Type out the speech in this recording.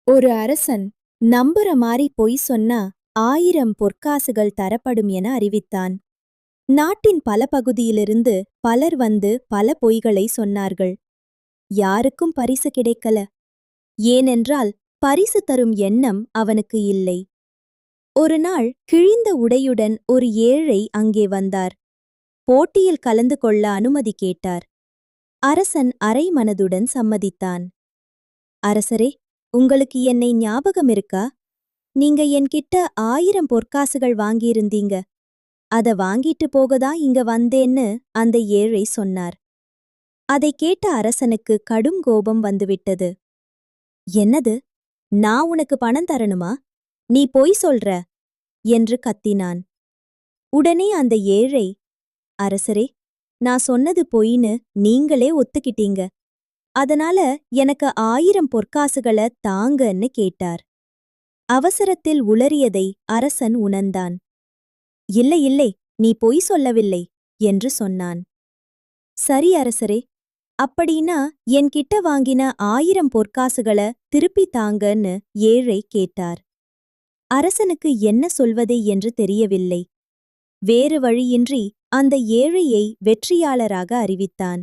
ஒரு அரசன் நம்புற மாரி பொய் சொன்னா 1000 பொற்காசுகள் தரப்படும் என அறிவித்தான். நாட்டின் பல பகுதியிலிருந்து பலர் வந்து பல பொய்களை சொன்னார்கள். யாருக்கும் பரிசு கிடைக்கல. ஏனென்றால் பரிசு தரும் எண்ணம் அவனுக்கு இல்லை. ஒரு நாள் கிழிந்த உடையுடன் ஒரு ஏழை அங்கே வந்தார். போட்டியில் கலந்து கொள்ள அனுமதி கேட்டார். அரசன் அரை மனதுடன் சம்மதித்தான். அரசரே, உங்களுக்கு என்னை ஞாபகம் இருக்கா? நீங்க என்கிட்ட 1000 பொற்காசுகள் வாங்கியிருந்தீங்க. அத வாங்கிட்டு போகதான் இங்க வந்தேன்னு அந்த ஏழை சொன்னார். அதை கேட்ட அரசனுக்கு கடும் கோபம் வந்துவிட்டது. என்னது? நான் உனக்கு பணம் தரணுமா? நீ பொய் சொல்ற! என்று கத்தினான். உடனே அந்த ஏழை, அரசரே, நான் சொன்னது பொய்ன்னு நீங்களே ஒத்துக்கிட்டீங்க. அதனால எனக்கு 1000 பொற்காசுகள தாங்கன்னு கேட்டார். அவசரத்தில் உளறியதை அரசன் உணர்ந்தான். இல்லை இல்லை, நீ பொய் சொல்லவில்லை என்று சொன்னான். சரி அரசரே, அப்படின்னா என்கிட்ட வாங்கின 1000 பொற்காசுகள திருப்பி தாங்கன்னு ஏழை கேட்டார். அரசனுக்கு என்ன சொல்வதே என்று தெரியவில்லை. வேறு வழியின்றி அந்த ஏழையை வெற்றியாளராக அறிவித்தான்.